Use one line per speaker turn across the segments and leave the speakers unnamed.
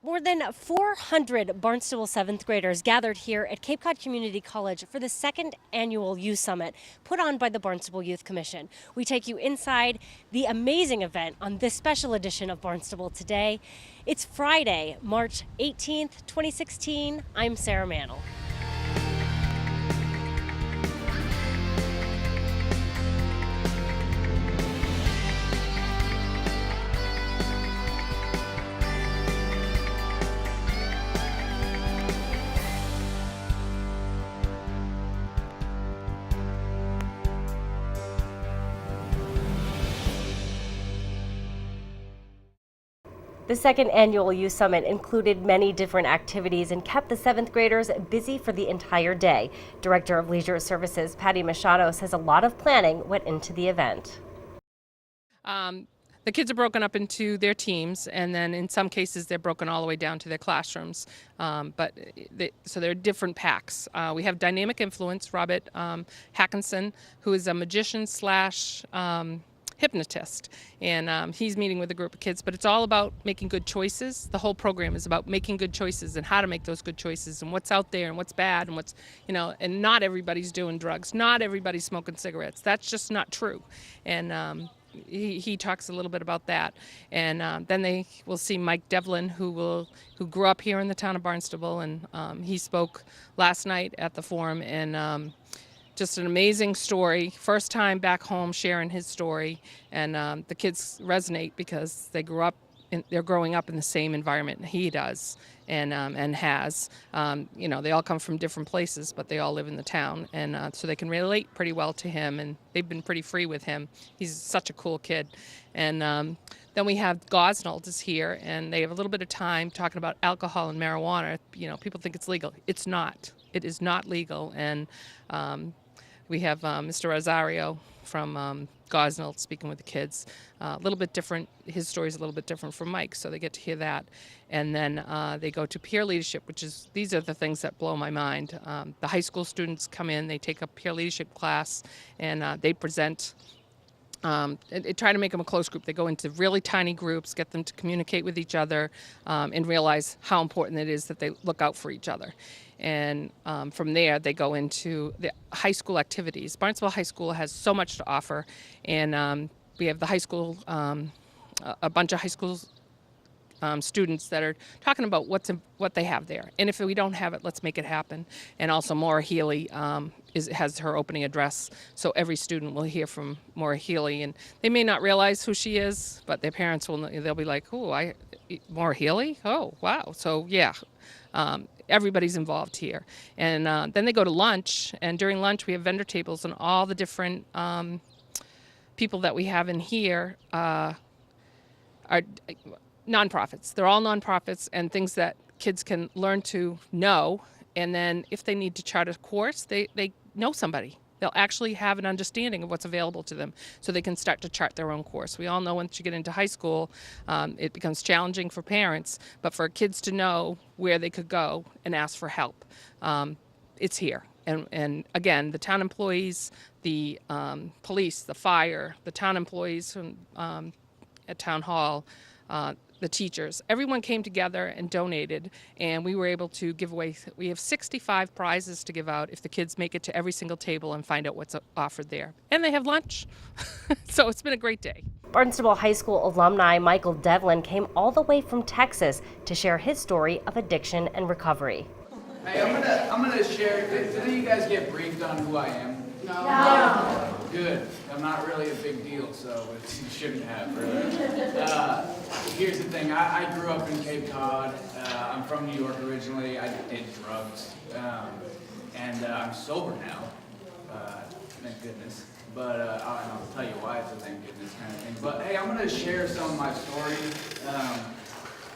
More than 400 Barnstable 7th graders gathered here at Cape Cod Community College for the second annual Youth Summit put on by the Barnstable Youth Commission. We take you inside the amazing event on this special edition of Barnstable Today. It's Friday, March 18th, 2016. I'm Sarah Mantle. The second annual Youth Summit included many different activities and kept the 7th graders busy for the entire day. Director of Leisure Services Patty Machado says a lot of planning went into the event.
The kids are broken up into their teams, and then in some cases they're broken all the way down to their classrooms. So they're different packs. We have Dynamic Influence, Robert Hackinson, who is a magician slash hypnotist, and he's meeting with a group of kids, but it's all about making good choices. The whole program is about making good choices and how to make those good choices and what's out there and what's bad and what's, and not everybody's doing drugs. Not everybody's smoking cigarettes. That's just not true. And he talks a little bit about that. And then they will see Mike Devlin, who grew up here in the town of Barnstable, and he spoke last night at the forum, and just an amazing story. First time back home sharing his story, and the kids resonate because they're growing up in the same environment he does and has. They all come from different places, but they all live in the town, and so they can relate pretty well to him, and they've been pretty free with him. He's such a cool kid. And then we have Gosnold is here, and they have a little bit of time talking about alcohol and marijuana. People think it's legal. It's not. It is not legal, and we have Mr. Rosario from Gosnold speaking with the kids. A little bit different. His story is a little bit different from Mike, so they get to hear that. And then they go to peer leadership, these are the things that blow my mind. The high school students come in, they take a peer leadership class, and they present. Try to make them a close group. They go into really tiny groups, get them to communicate with each other, and realize how important it is that they look out for each other. And from there, they go into the high school activities. Barnstable High School has so much to offer, and we have the high school, a bunch of high school students that are talking about what they have there. And if we don't have it, let's make it happen. And also Maura Healy has her opening address, so every student will hear from Maura Healy. And they may not realize who she is, but their parents they'll be like, oh, Maura Healy? Oh, wow. So, yeah. Everybody's involved here. And then they go to lunch, and during lunch we have vendor tables, and all the different people that we have in here are nonprofits. They're all nonprofits and things that kids can learn to know, and then if they need to chart a course, they know somebody. They'll actually have an understanding of what's available to them so they can start to chart their own course. We all know once you get into high school, it becomes challenging for parents, but for kids to know where they could go and ask for help, it's here. And again, the town employees, the police, the fire, the town employees from, at Town Hall, the teachers, everyone came together and donated, and we were able to give away, we have 65 prizes to give out if the kids make it to every single table and find out what's offered there. And they have lunch. So it's been a great day.
Barnstable High School alumni Michael Devlin came all the way from Texas to share his story of addiction and recovery.
Hey, I'm gonna share. Did any of you guys get briefed on who I am?
No.
Good. I'm not really a big deal, so you shouldn't have, really. Here's the thing. I grew up in Cape Cod. I'm from New York originally. I did drugs, and I'm sober now. Thank goodness. But I'll tell you why it's a thank goodness kind of thing. But hey, I'm gonna share some of my story.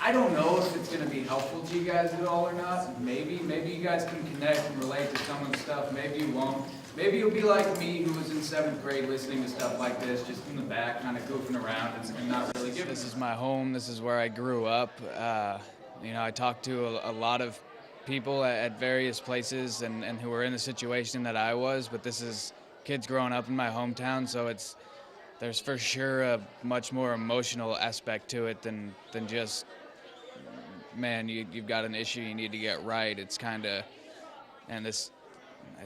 I don't know if it's going to be helpful to you guys at all or not. Maybe you guys can connect and relate to some of the stuff. Maybe you won't. Maybe you'll be like me, who was in 7th grade listening to stuff like this, just in the back, kind of goofing around and not really giving. This is my home. This is where I grew up. I talked to a lot of people at various places and who were in the situation that I was, but this is kids growing up in my hometown, so there's for sure a much more emotional aspect to it than just man, you've got an issue you need to get right. It's kind of, and it's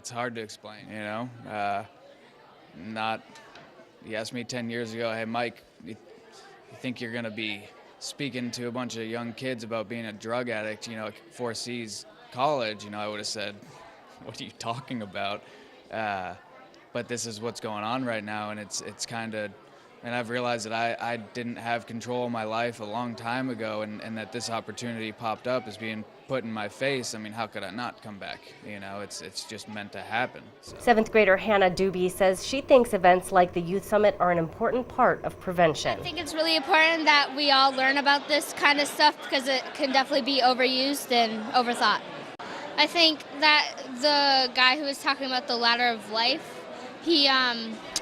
hard to explain, you know. You asked me 10 years ago, hey, Mike, you think you're going to be speaking to a bunch of young kids about being a drug addict, you know, at 4C's college, you know, I would have said, what are you talking about? But this is what's going on right now, and it's kind of, and I've realized that I didn't have control of my life a long time ago, and that this opportunity popped up is being put in my face. I mean, how could I not come back? You know, it's just meant to happen. So.
7th grader Hannah Doobie says she thinks events like the Youth Summit are an important part of prevention.
I think it's really important that we all learn about this kind of stuff because it can definitely be overused and overthought. I think that the guy who was talking about the ladder of life,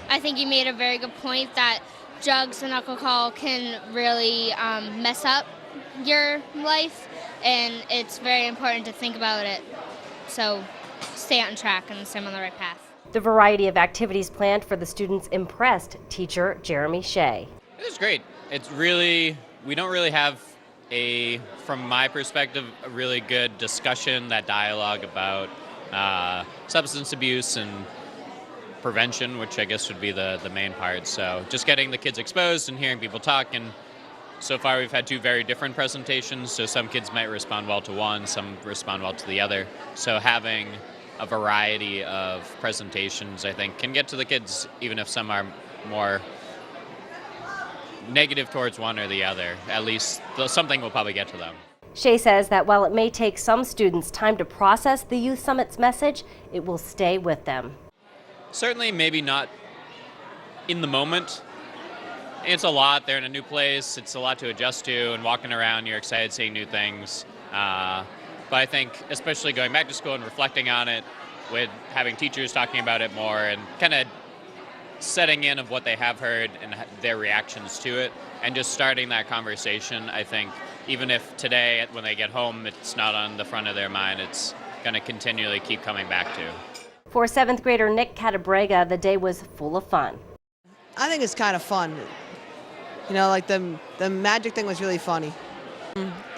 I think he made a very good point that drugs and alcohol can really mess up your life, and it's very important to think about it. So stay on track and stay on the right path.
The variety of activities planned for the students impressed teacher Jeremy Shea.
It was great. It's really, we don't really have from my perspective, a really good discussion, that dialogue about substance abuse and prevention, which I guess would be the main part. So just getting the kids exposed and hearing people talk. And so far we've had two very different presentations. So some kids might respond well to one, some respond well to the other. So having a variety of presentations, I think, can get to the kids, even if some are more negative towards one or the other. At least something will probably get to them.
Shea says that while it may take some students time to process the Youth Summit's message, it will stay with them.
Certainly maybe not in the moment. It's a lot. They're in a new place. It's a lot to adjust to, and walking around, you're excited seeing new things. But I think especially going back to school and reflecting on it, with having teachers talking about it more and kind of setting in of what they have heard and their reactions to it, and just starting that conversation. I think even if today when they get home it's not on the front of their mind, it's going to continually keep coming back to.
For 7th grader Nick Catabrega, the day was full of fun.
I think it's kind of fun. You know, like the magic thing was really funny.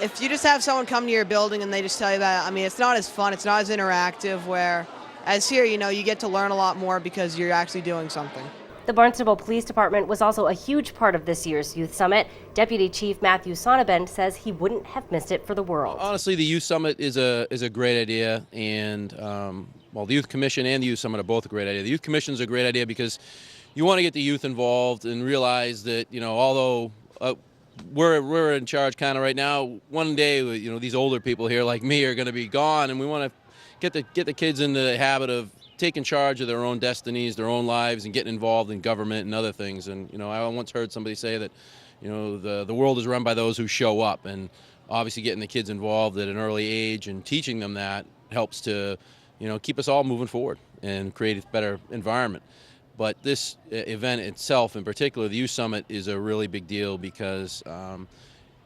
If you just have someone come to your building and they just tell you about it, I mean, it's not as fun, it's not as interactive, whereas here, you know, you get to learn a lot more because you're actually doing something.
The Barnstable Police Department was also a huge part of this year's Youth Summit. Deputy Chief Matthew Sonnabend says he wouldn't have missed it for the world.
Honestly, the Youth Summit is a great idea, and well, the Youth Commission and the Youth Summit are both a great idea. The Youth Commission is a great idea because you want to get the youth involved and realize that, you know, although we're in charge kind of right now, one day, you know, these older people here like me are going to be gone, and we want to get the kids into the habit of taking charge of their own destinies, their own lives, and getting involved in government and other things. And, you know, I once heard somebody say that, you know, the world is run by those who show up, and obviously getting the kids involved at an early age and teaching them that helps to, you know, keep us all moving forward and create a better environment. But this event itself, in particular, the Youth Summit, is a really big deal because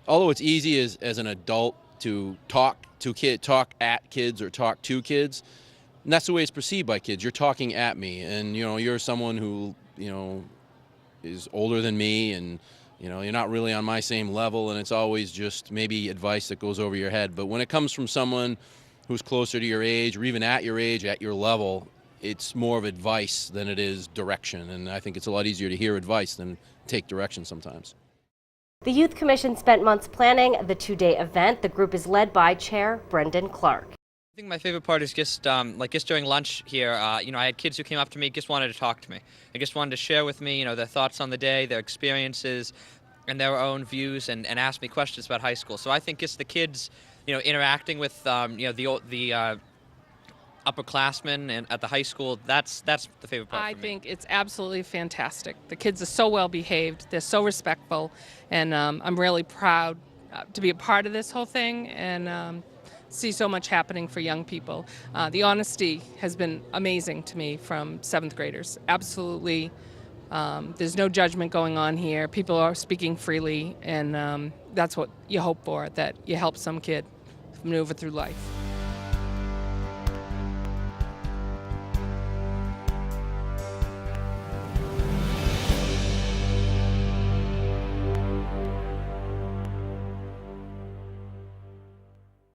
although it's easy as an adult to talk at kids or talk to kids, and that's the way it's perceived by kids. You're talking at me, and, you know, you're someone who, you know, is older than me, and, you know, you're not really on my same level, and it's always just maybe advice that goes over your head. But when it comes from someone who's closer to your age, or even at your age, at your level, it's more of advice than it is direction, and I think it's a lot easier to hear advice than take direction sometimes.
The Youth Commission spent months planning the two-day event. The group is led by Chair Brendan Clark.
I think my favorite part is just just during lunch here, you know, I had kids who came up to me, just wanted to talk to me. They just wanted to share with me, you know, their thoughts on the day, their experiences, and their own views, and ask me questions about high school. So I think it's the kids, you know, interacting with, you know, the upperclassmen and at the high school. That's the favorite part
I
for me.
think it's absolutely fantastic. The kids are so well behaved. They're so respectful, and I'm really proud to be a part of this whole thing, and see so much happening for young people. The honesty has been amazing to me from 7th graders. Absolutely. There's no judgment going on here. People are speaking freely, and that's what you hope for, that you help some kid maneuver through life.